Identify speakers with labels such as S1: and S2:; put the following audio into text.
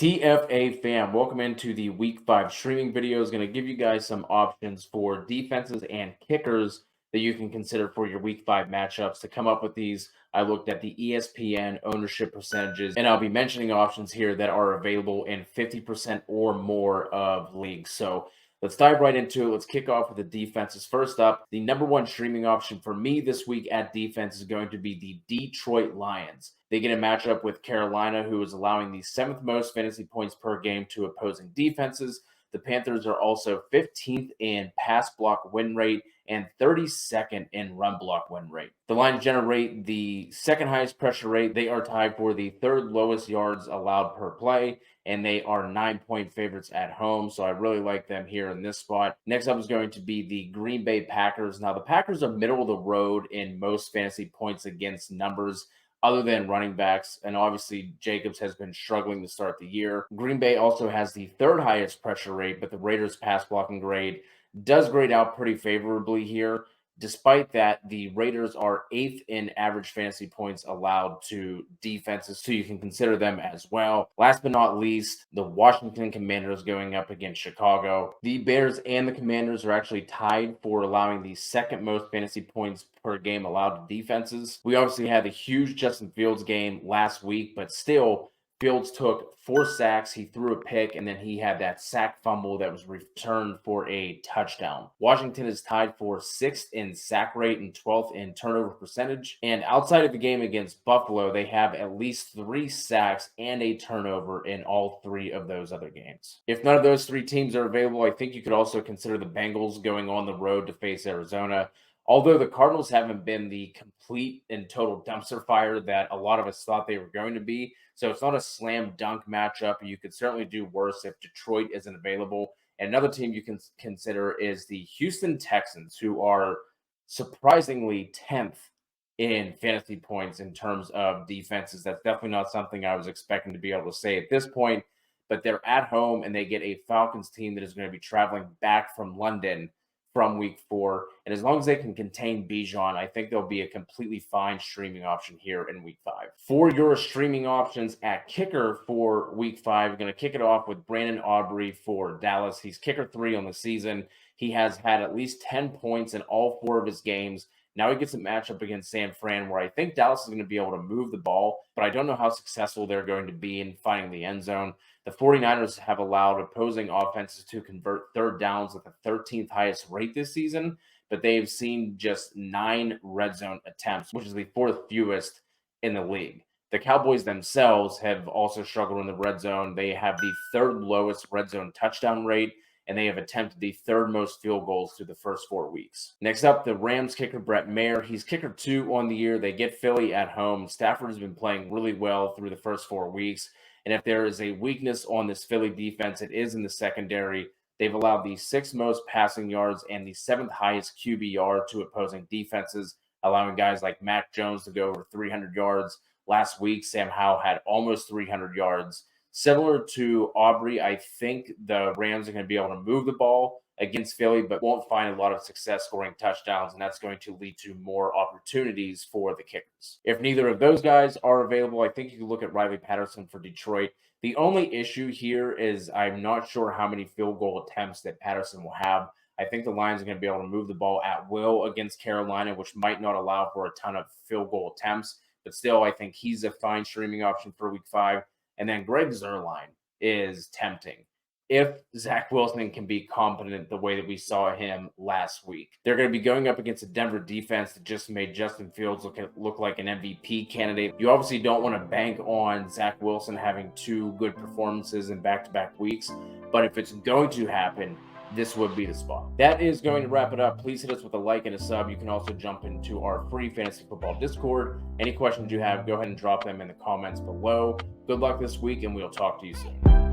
S1: TFA fam, welcome into the week 5 streaming video. Is going to give you guys some options for defenses and kickers that you can consider for your week 5 matchups. To come up with these, I looked at the ESPN ownership percentages, and I'll be mentioning options here that are available in 50% or more of leagues. So let's dive right into it. Let's kick off with the defenses. First up, the number one streaming option for me this week at defense is going to be the Detroit Lions. They get a matchup with Carolina, who is allowing the 7th most fantasy points per game to opposing defenses. The Panthers are also 15th in pass block win rate and 32nd in run block win rate. The Lions generate the second highest pressure rate. They are tied for the third lowest yards allowed per play, and they are 9-point favorites at home. So I really like them here in this spot. Next up is going to be the Green Bay Packers. Now, the Packers are middle of the road in most fantasy points against numbers, other than running backs, and obviously Jacobs has been struggling to start the year. Green Bay also has the third highest pressure rate, but the Raiders' pass blocking grade does grade out pretty favorably here. Despite that, the Raiders are 8th in average fantasy points allowed to defenses, so you can consider them as well. Last but not least, the Washington Commanders going up against Chicago. The Bears and the Commanders are actually tied for allowing the second most fantasy points per game allowed to defenses. We obviously had a huge Justin Fields game last week, but still, Fields took 4 sacks, he threw a pick, and then he had that sack fumble that was returned for a touchdown. Washington is tied for 6th in sack rate and 12th in turnover percentage. And outside of the game against Buffalo, they have at least 3 sacks and a turnover in all 3 of those other games. If none of those 3 teams are available, I think you could also consider the Bengals going on the road to face Arizona. Although the Cardinals haven't been the complete and total dumpster fire that a lot of us thought they were going to be, so it's not a slam dunk matchup. You could certainly do worse if Detroit isn't available. And another team you can consider is the Houston Texans, who are surprisingly 10th in fantasy points in terms of defenses. That's definitely not something I was expecting to be able to say at this point, but they're at home and they get a Falcons team that is going to be traveling back from London from week 4. And as long as they can contain Bijan, I think they'll be a completely fine streaming option here in week 5. For your streaming options at kicker for week 5, you're going to kick it off with Brandon Aubrey for Dallas. He's kicker 3 on the season. He has had at least 10 points in all 4 of his games. Now he gets a matchup against San Fran where I think Dallas is going to be able to move the ball, but I don't know how successful they're going to be in finding the end zone. The 49ers have allowed opposing offenses to convert third downs at the 13th highest rate this season, but they've seen just 9 red zone attempts, which is the 4th fewest in the league. The Cowboys themselves have also struggled in the red zone. They have the 3rd lowest red zone touchdown rate, and they have attempted the 3rd most field goals through the first 4 weeks. Next up, the Rams kicker Brett Maher. He's kicker 2 on the year. They get Philly at home. Stafford has been playing really well through the first 4 weeks. And if there is a weakness on this Philly defense, it is in the secondary. They've allowed the 6th most passing yards and the 7th highest QBR to opposing defenses, allowing guys like Mac Jones to go over 300 yards. Last week, Sam Howell had almost 300 yards. Similar to Aubrey, I think the Rams are going to be able to move the ball against Philly, but won't find a lot of success scoring touchdowns, and that's going to lead to more opportunities for the kickers. If neither of those guys are available, I think you can look at Riley Patterson for Detroit. The only issue here is I'm not sure how many field goal attempts that Patterson will have. I think the Lions are going to be able to move the ball at will against Carolina, which might not allow for a ton of field goal attempts, but still I think he's a fine streaming option for week 5. And then Greg Zuerlein is tempting if Zach Wilson can be competent the way that we saw him last week. They're going to be going up against a Denver defense that just made Justin Fields look like an MVP candidate. You obviously don't want to bank on Zach Wilson having 2 good performances in back-to-back weeks, but if it's going to happen, this would be the spot. That is going to wrap it up. Please hit us with a like and a sub. You can also jump into our free fantasy football Discord. Any questions you have, go ahead and drop them in the comments below. Good luck this week, and we'll talk to you soon.